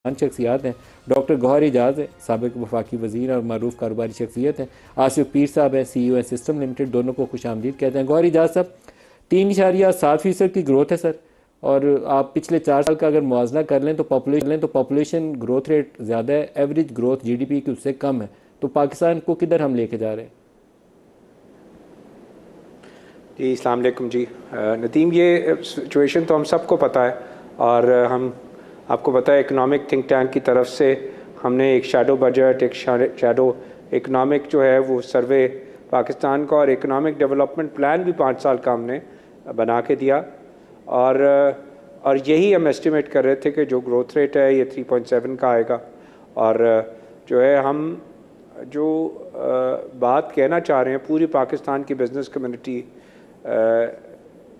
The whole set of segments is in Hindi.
शख्सियात हैं। डॉक्टर गौहर एजाज है, साबिक वफाकी वज़ीर और मरूफ कारोबारी शख्सियत हैं। आसिफ पीर साहब हैं, CEO है सिस्टम लिमिटेड। दोनों को खुशामदीद कहते हैं। गौहर एजाज साहब, 3.7% की ग्रोथ है सर, और आप पिछले 4 साल का अगर मुआवजा कर लें तो पॉपुलेशन ग्रोथ रेट ज़्यादा है, एवरेज ग्रोथ GDP की उससे कम है। तो पाकिस्तान को किधर हम लेके जा रहे हैं? जी अस्सलाम वालेकुम जी। नदीम, ये सिचुएशन तो हम सबको पता है, और हम आपको पता है इकोनॉमिक थिंक टैंक की तरफ से हमने एक शैडो बजट, एक शैडो इकोनॉमिक जो है वो सर्वे पाकिस्तान का, और इकोनॉमिक डेवलपमेंट प्लान भी 5 साल का हमने बना के दिया। और यही हम एस्टिमेट कर रहे थे कि जो ग्रोथ रेट है ये 3.7 का आएगा। और जो है हम जो बात कहना चाह रहे हैं, पूरी पाकिस्तान की बिज़नेस कम्युनिटी,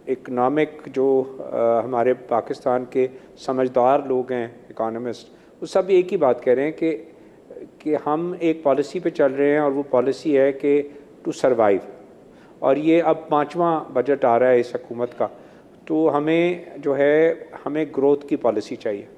इकोनॉमिक जो हमारे पाकिस्तान के समझदार लोग हैं, इकोनॉमिस्ट, वो सब एक ही बात कह रहे हैं कि हम एक पॉलिसी पे चल रहे हैं, और वो पॉलिसी है कि टू सर्वाइव। और ये अब 5वां बजट आ रहा है इस हुकूमत का, तो हमें ग्रोथ की पॉलिसी चाहिए।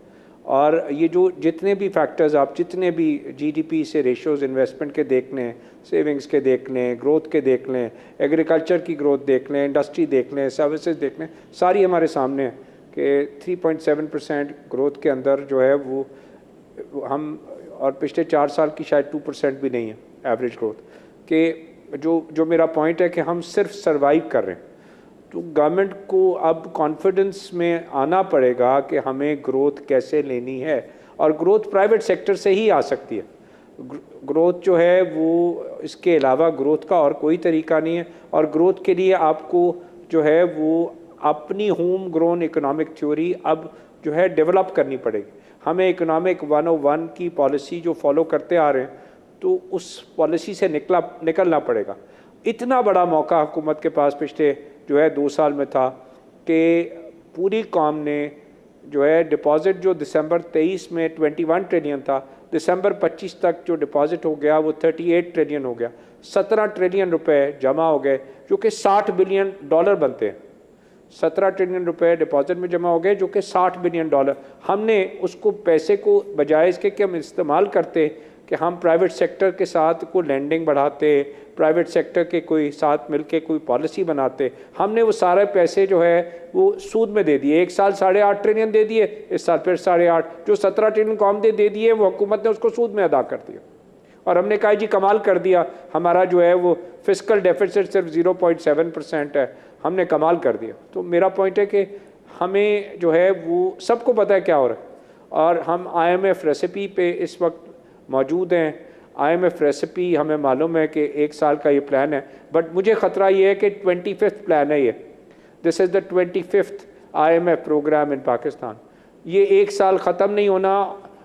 और ये जो जितने भी फैक्टर्स आप जितने भी GDP से रेशोज़ इन्वेस्टमेंट के देख लें, सेविंग्स के देख लें, ग्रोथ के देख लें, एग्रीकल्चर की ग्रोथ देख लें, इंडस्ट्री देख लें, सर्विसेज देख लें, सारी हमारे सामने है कि 3.7% ग्रोथ के अंदर जो है वो हम, और पिछले 4 साल की शायद 2% भी नहीं है एवरेज ग्रोथ के। जो मेरा पॉइंट है कि हम सिर्फ सर्वाइव कर रहे हैं। तो गवर्नमेंट को अब कॉन्फिडेंस में आना पड़ेगा कि हमें ग्रोथ कैसे लेनी है, और ग्रोथ प्राइवेट सेक्टर से ही आ सकती है। ग्रोथ जो है वो, इसके अलावा ग्रोथ का और कोई तरीका नहीं है। और ग्रोथ के लिए आपको जो है वो अपनी होम ग्रोन इकोनॉमिक थ्योरी अब जो है डेवलप करनी पड़ेगी। हमें इकोनॉमिक 101 की पॉलिसी जो फॉलो करते आ रहे हैं, तो उस पॉलिसी से निकलना पड़ेगा। इतना बड़ा मौका हुकूमत के पास पिछले जो है 2 साल में था कि पूरी कौम ने जो है डिपॉजिट, जो दिसंबर 23 में 21 ट्रिलियन था, दिसंबर 25 तक जो डिपॉजिट हो गया वो 38 ट्रिलियन हो गया। 17 ट्रिलियन रुपए जमा हो गए, जो कि $60 बिलियन बनते हैं। 17 ट्रिलियन रुपए डिपॉजिट में जमा हो गए, जो कि $60 बिलियन। हमने उसको पैसे को बजाय इसके कि हम इस्तेमाल करते कि हम प्राइवेट सेक्टर के साथ कोई लैंडिंग बढ़ाते, प्राइवेट सेक्टर के कोई साथ मिलके कोई पॉलिसी बनाते, हमने वो सारे पैसे जो है वो सूद में दे दिए। एक साल 8.5 ट्रिलियन दे दिए, इस साल फिर 8.5, जो 17 ट्रिलियन कौम दे दिए वो हुकूमत ने उसको सूद में अदा कर दिया। और हमने कहा जी कमाल कर दिया, हमारा जो है वो फिस्कल डेफिसिट सिर्फ 0.7% है, हमने कमाल कर दिया। तो मेरा पॉइंट है कि हमें जो है वो सबको पता है क्या हो रहा है, और हम IMF रेसिपी पे इस वक्त मौजूद हैं। IMF रेसिपी हमें मालूम है कि 1 साल का ये प्लान है, बट मुझे ख़तरा ये है कि 25th प्लान है ये। This is the 25th IMF programme in Pakistan. ये 1 साल ख़त्म नहीं होना,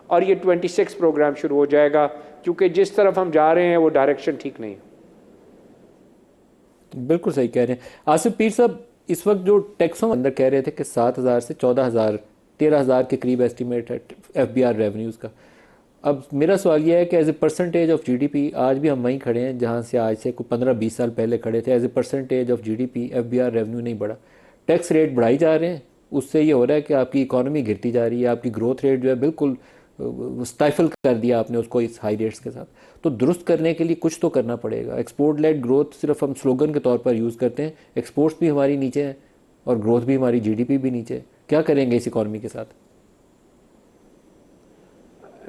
और ये 26 प्रोग्राम शुरू हो जाएगा, क्योंकि जिस तरफ हम जा रहे हैं वो डायरेक्शन ठीक नहीं है। बिल्कुल सही कह रहे हैं आसिफ पीर साहब। इस वक्त जो टैक्सों अंदर कह रहे थे कि 7,000 से 14,000, 13,000 के करीब एस्टिमेट है FBR रेवेन्यूज़ का। अब मेरा सवाल यह है कि as a percentage of GDP आज भी हम वहीं खड़े हैं जहाँ से आज से कोई 15-20 साल पहले खड़े थे। As a percentage of GDP FBR revenue नहीं बढ़ा, टैक्स रेट बढ़ाई जा रहे हैं। उससे ये हो रहा है कि आपकी इकॉनमी गिरती जा रही है, आपकी ग्रोथ रेट जो है बिल्कुल स्टाइफल कर दिया आपने उसको इस हाई रेट्स के साथ। तो दुरुस्त करने के लिए कुछ तो करना पड़ेगा। एक्सपोर्ट लेड ग्रोथ सिर्फ हम स्लोगन के तौर पर यूज़ करते हैं, एक्सपोर्ट्स भी हमारी नीचे हैं और ग्रोथ भी हमारी GDP भी नीचे है। क्या करेंगे इस इकॉनमी के साथ?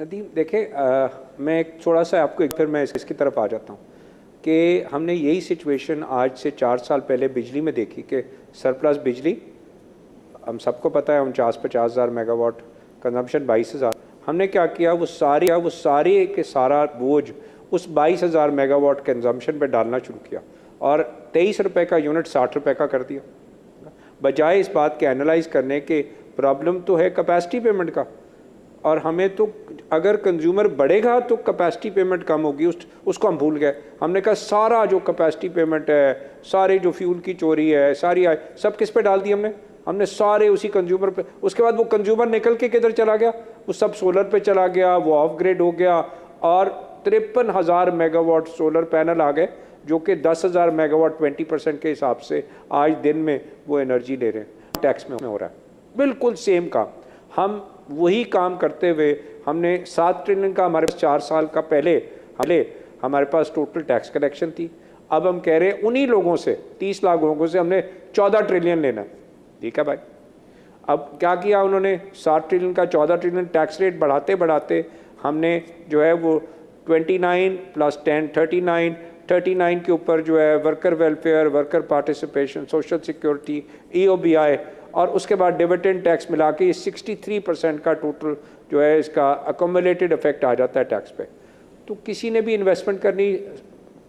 नदीम देखिए, मैं एक थोड़ा सा आपको फिर मैं इसकी तरफ आ जाता हूँ कि हमने यही सिचुएशन आज से 4 साल पहले बिजली में देखी कि सरप्लस बिजली, हम सबको पता है 49-50 हज़ार मेगावाट, कंजम्पशन 22,000। हमने क्या किया, वो सारे के सारा बोझ उस 22,000 मेगावाट कंजम्पशन पे डालना शुरू किया, और 23 रुपये का यूनिट 60 रुपये का कर दिया, बजाय इस बात के एनालाइज करने के प्रॉब्लम तो है कैपेसिटी पेमेंट का। और हमें तो अगर कंज्यूमर बढ़ेगा तो कैपेसिटी पेमेंट कम होगी, उसको हम भूल गए। हमने कहा सारा जो कैपेसिटी पेमेंट है, सारे जो फ्यूल की चोरी है, सारी सब किस पे डाल दी हमने सारे उसी कंज्यूमर पे। उसके बाद वो कंज्यूमर निकल के किधर चला गया, वो सब सोलर पे चला गया, वो ऑफ ग्रिड हो गया, और 53,000 मेगावाट सोलर पैनल आ गए, जो कि 10,000 मेगावाट 20% के हिसाब से आज दिन में वो एनर्जी ले रहे हैं। टैक्स में हो रहा है बिल्कुल सेम काम। हम वही काम करते हुए हमने 7 ट्रिलियन का हमारे पास 4 साल का पहले हमारे पास टोटल टैक्स कलेक्शन थी। अब हम कह रहे हैं उन्हीं लोगों से 30 लाख लोगों से हमने 14 ट्रिलियन लेना है। ठीक है भाई, अब क्या किया उन्होंने, 7 ट्रिलियन का 14 ट्रिलियन टैक्स रेट बढ़ाते बढ़ाते हमने जो है वो 29 + 10 39 के ऊपर जो है worker welfare, worker participation, social security, EOBI और उसके बाद डिविडेंड टैक्स मिला के 63% का टोटल जो है इसका अकोमुलेटेड इफेक्ट आ जाता है टैक्स पे। तो किसी ने भी इन्वेस्टमेंट करनी,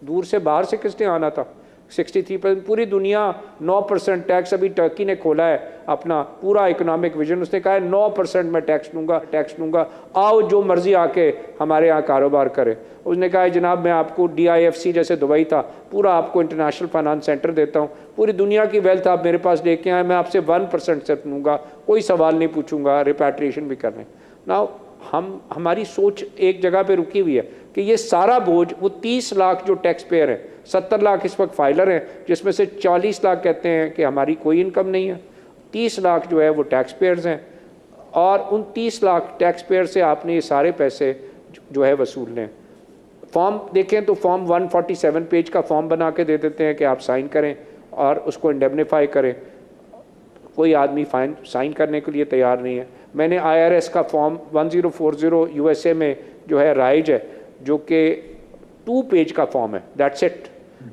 दूर से बाहर से किसने आना था, 63%। पूरी दुनिया 9% टैक्स, अभी टर्की ने खोला है अपना पूरा इकोनॉमिक विजन, उसने कहा है 9% में टैक्स लूँगा, आओ जो मर्जी आके हमारे यहाँ कारोबार करे। उसने कहा है जनाब मैं आपको DIFC जैसे दुबई था पूरा आपको इंटरनेशनल फाइनेंस सेंटर देता हूँ, पूरी दुनिया की वेल्थ आप मेरे पास लेके आए, मैं आपसे 1% सिर्फ लूँगा, कोई सवाल नहीं पूछूंगा, रिपैट्रिएशन भी करने। ना हमारी सोच एक जगह पे रुकी हुई है कि ये सारा बोझ वो 30 लाख जो टैक्स पेयर हैं, 70 लाख इस वक्त फाइलर हैं, जिसमें से 40 लाख कहते हैं कि हमारी कोई इनकम नहीं है, 30 लाख जो है वो टैक्स पेयर्स हैं, और उन 30 लाख टैक्स पेयर से आपने ये सारे पैसे जो है वसूलने हैं। फॉर्म देखें तो फॉर्म 147 पेज का फॉर्म बना के दे देते हैं कि आप साइन करें और उसको इंडेमनीफाई करें। कोई आदमी साइन करने के लिए तैयार नहीं है। मैंने IRS का फॉर्म 1040 USA में जो है राइज है, जो कि 2 पेज का फॉर्म है, दैट्स इट।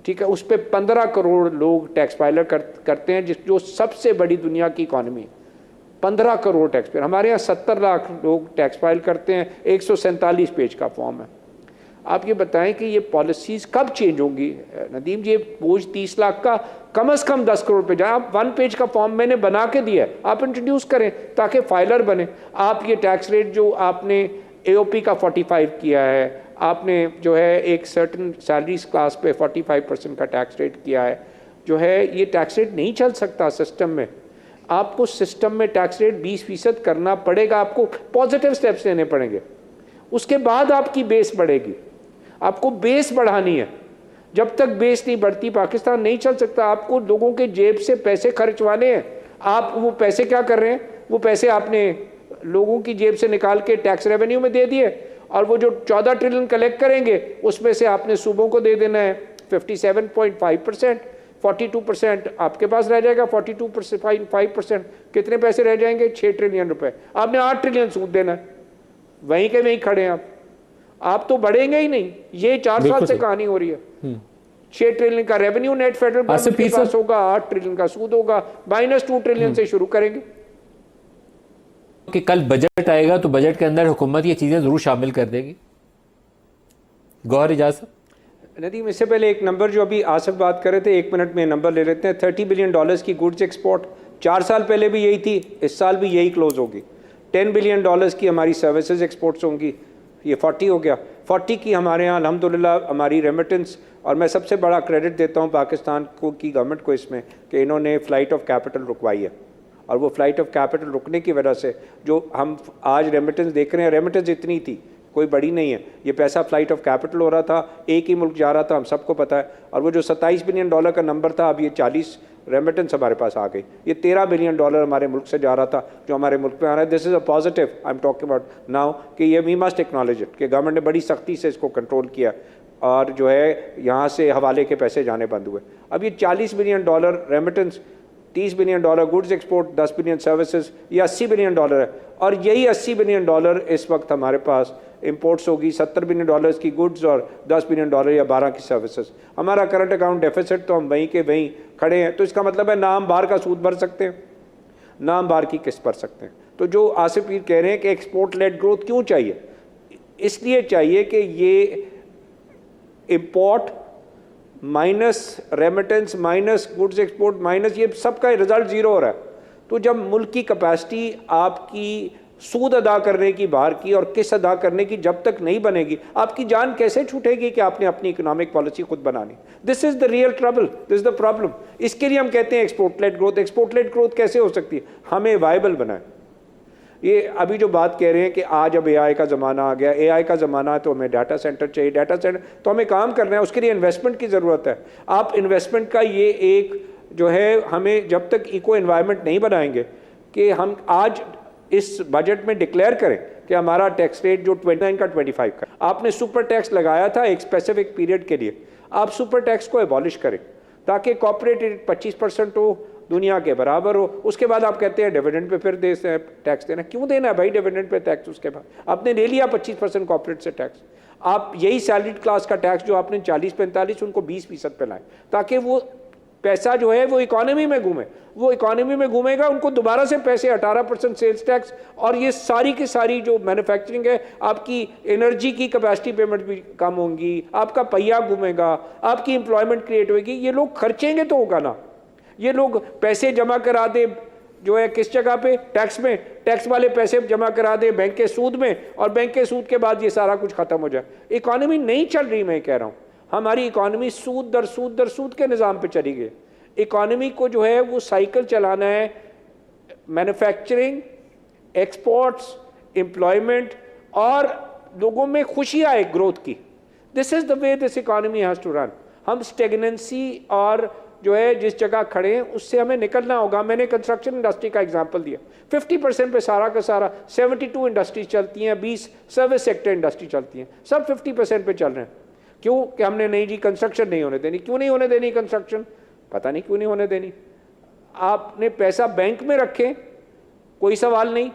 ठीक है, उस पर 15 करोड़ लोग टैक्स फाइलर करते हैं, जो सबसे बड़ी दुनिया की इकॉनमी है। 15 करोड़ टैक्स पेयर, हमारे यहाँ 70 लाख लोग टैक्स फाइल करते हैं, 147 पेज का फॉर्म है। आप ये बताएं कि ये पॉलिसीज़ कब चेंज होंगी नदीम जी? बोझ 30 लाख का कम से कम 10 करोड़ पे जाए। आप 1 पेज का फॉर्म मैंने बना के दिया है, आप इंट्रोड्यूस करें ताकि फाइलर बने। आप ये टैक्स रेट जो आपने AOP का 45 किया है, आपने जो है एक सर्टन सैलरीज क्लास पे 45% का टैक्स रेट किया है, जो है ये टैक्स रेट नहीं चल सकता सिस्टम में। आपको सिस्टम में टैक्स रेट 20% करना पड़ेगा, आपको पॉजिटिव स्टेप्स लेने पड़ेंगे, उसके बाद आपकी बेस बढ़ेगी। आपको बेस बढ़ानी है, जब तक बेस नहीं बढ़ती पाकिस्तान नहीं चल सकता। आपको लोगों के जेब से पैसे खर्चवाने हैं, आप वो पैसे क्या कर रहे हैं, वो पैसे आपने लोगों की जेब से निकाल के टैक्स रेवेन्यू में दे दिए, और वो जो 14 ट्रिलियन कलेक्ट करेंगे उसमें से आपने सूबों को दे देना है 57.5%, 42% आपके पास रह जाएगा। 42.5% कितने पैसे रह जाएंगे? 6 ट्रिलियन रुपए। आपने 8 ट्रिलियन सूद देना है, वहीं के वहीं खड़े हैं आप तो बढ़ेंगे ही नहीं। ये 4 साल से कहानी हो रही है। 6 ट्रिलियन का रेवेन्यू नेट फेडरल गवर्नमेंट के पास होगा, 8 ट्रिलियन का सूद होगा, -2 ट्रिलियन से शुरू करेंगे। कि कल बजट आएगा तो बजट के अंदर हुकूमत ये चीजें जरूर शामिल कर देगी। गौहर इजाज साहब। नदीम, इससे पहले एक नंबर जो अभी आसिफ बात कर रहे थे, 1 मिनट में नंबर ले लेते हैं। $30 बिलियन की गुड्स एक्सपोर्ट, 4 साल पहले भी यही थी, इस साल भी यही क्लोज होगी। $10 बिलियन की हमारी सर्विसेज एक्सपोर्ट्स होंगी, ये 40 हो गया। 40 की हमारे यहाँ अल्हम्दुलिल्लाह हमारी रेमिटेंस, और मैं सबसे बड़ा क्रेडिट देता हूँ पाकिस्तान को की गवर्नमेंट को इसमें कि इन्होंने फ़्लाइट ऑफ कैपिटल रुकवाई है, और वो फ़्लाइट ऑफ कैपिटल रुकने की वजह से जो हम आज रेमिटेंस देख रहे हैं, रेमिटेंस इतनी थी कोई बड़ी नहीं है, ये पैसा फ़्लाइट ऑफ कैपिटल हो रहा था, एक ही मुल्क जा रहा था, हम सबको पता है। और वो जो $27 बिलियन का नंबर था, अब ये 40 रेमिटेंस हमारे पास आ गई। ये $13 बिलियन हमारे मुल्क से जा रहा था जो हमारे मुल्क में आ रहा है। This is a positive I am talking about now, कि ये वी मस्ट एक्नॉलेज इट कि गवर्नमेंट ने बड़ी सख्ती से इसको कंट्रोल किया, और जो है यहाँ से हवाले के पैसे जाने बंद हुए। अब ये $40 billion remittance, $30 billion goods export, $10 billion services, ये $80 बिलियन है। और यही $80 बिलियन इस वक्त हमारे पास इंपोर्ट्स होगी, $70 बिलियन की गुड्स और $10 बिलियन या 12 की सर्विसेज। हमारा करंट अकाउंट डेफिसिट तो हम वहीं के वहीं खड़े हैं। तो इसका मतलब है ना हम बाहर का सूद भर सकते हैं, ना हम बाहर की किस्त भर सकते हैं। तो जो आसिफ पीर कह रहे हैं कि एक्सपोर्ट लेड ग्रोथ क्यों चाहिए, इसलिए चाहिए कि ये import minus remittance minus goods export minus ये सबका रिजल्ट ज़ीरो हो रहा है। तो जब मुल्क की कैपेसिटी आपकी सूद अदा करने की बाहर की और किस्त अदा करने की जब तक नहीं बनेगी, आपकी जान कैसे छूटेगी कि आपने अपनी इकोनॉमिक पॉलिसी खुद बनानी। This is the real trouble, this is the problem. इसके लिए हम कहते हैं export led growth. Export led growth कैसे हो सकती है? हमें वायबल बनाए। ये अभी जो बात कह रहे हैं कि आज अब AI का ज़माना आ गया, AI का ज़माना है तो हमें डाटा सेंटर चाहिए, डाटा सेंटर तो हमें काम करना है, उसके लिए इन्वेस्टमेंट की ज़रूरत है। आप इन्वेस्टमेंट का ये एक जो है, हमें जब तक इको एनवायरनमेंट नहीं बनाएंगे कि हम आज इस बजट में डिक्लेयर करें कि हमारा टैक्स रेट जो 29 का 25 का, आपने सुपर टैक्स लगाया था एक स्पेसिफिक पीरियड के लिए, आप सुपर टैक्स को एबॉलिश करें ताकि कॉर्पोरेट रेट 25% हो, दुनिया के बराबर हो। उसके बाद आप कहते हैं डिविडेंड पे फिर टैक्स देना। क्यों देना है भाई डिविडेंड पे टैक्स? उसके बाद आपने ले लिया 25% कॉर्पोरेट से टैक्स, आप यही सैलरीड क्लास का टैक्स जो आपने 40-45 उनको 20% पे लाए ताकि वो पैसा जो है वो इकोनॉमी में घूमे। वो इकोनॉमी में घूमेगा, उनको दोबारा से पैसे 18% सेल्स टैक्स, और ये सारी की सारी जो मैन्युफैक्चरिंग है, आपकी एनर्जी की कैपेसिटी पेमेंट भी कम होंगी, आपका पहिया घूमेगा, आपकी एम्प्लॉयमेंट क्रिएट होगी। ये लोग खर्चेंगे तो होगा ना। ये लोग पैसे जमा करा दे जो है किस जगह पे? टैक्स में। टैक्स वाले पैसे जमा करा दे बैंक के सूद में, और बैंक के सूद के बाद ये सारा कुछ खत्म हो जाए। इकोनॉमी नहीं चल रही, मैं कह रहा हूँ हमारी इकोनॉमी सूद दर सूद के निज़ाम पे चली गई। इकोनॉमी को जो है वो साइकिल चलाना है, मैन्युफैक्चरिंग, एक्सपोर्ट्स, एम्प्लॉयमेंट, और लोगों में खुशी आए ग्रोथ की। This is the way this economy has to run. हम स्टेगनेंसी और जो है जिस जगह खड़े हैं उससे हमें निकलना होगा। मैंने कंस्ट्रक्शन इंडस्ट्री का एग्जांपल दिया, 50% पे सारा का सारा 72 इंडस्ट्रीज चलती हैं, 20 सर्विस सेक्टर इंडस्ट्री चलती हैं, सब 50% पे चल रहे हैं। क्यों? कि हमने नहीं जी कंस्ट्रक्शन नहीं होने देनी। क्यों नहीं होने देनी कंस्ट्रक्शन? पता नहीं क्यों नहीं होने देनी। आपने पैसा बैंक में रखें, कोई सवाल नहीं।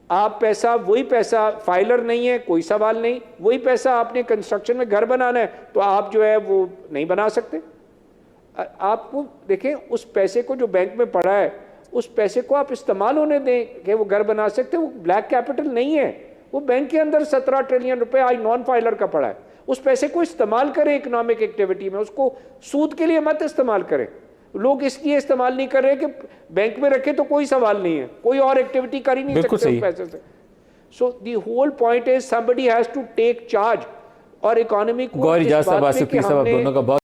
आप पैसा, वही पैसा फाइलर नहीं है, कोई सवाल नहीं। वही पैसा आपने कंस्ट्रक्शन में घर बनाना है तो आप जो है वो नहीं बना सकते। आपको देखें, उस पैसे को जो बैंक में पड़ा है उस पैसे को आप इस्तेमाल होने दें कि वो घर बना सकते। वो ब्लैक कैपिटल नहीं है, वो बैंक के अंदर 17 ट्रिलियन रुपए आज नॉन फाइलर का पड़ा है। उस पैसे को इस्तेमाल करें इकोनॉमिक एक्टिविटी में, उसको सूद के लिए मत इस्तेमाल करें। लोग इसलिए इस्तेमाल नहीं कर रहे कि बैंक में रखे तो कोई सवाल नहीं है, कोई और एक्टिविटी कर ही नहीं सकते उस पैसे से। So the whole point is somebody has to take charge और इकोनॉमी को। गौर इजाज़त साहब, आसिफ पीर साहब, दोनों का बहुत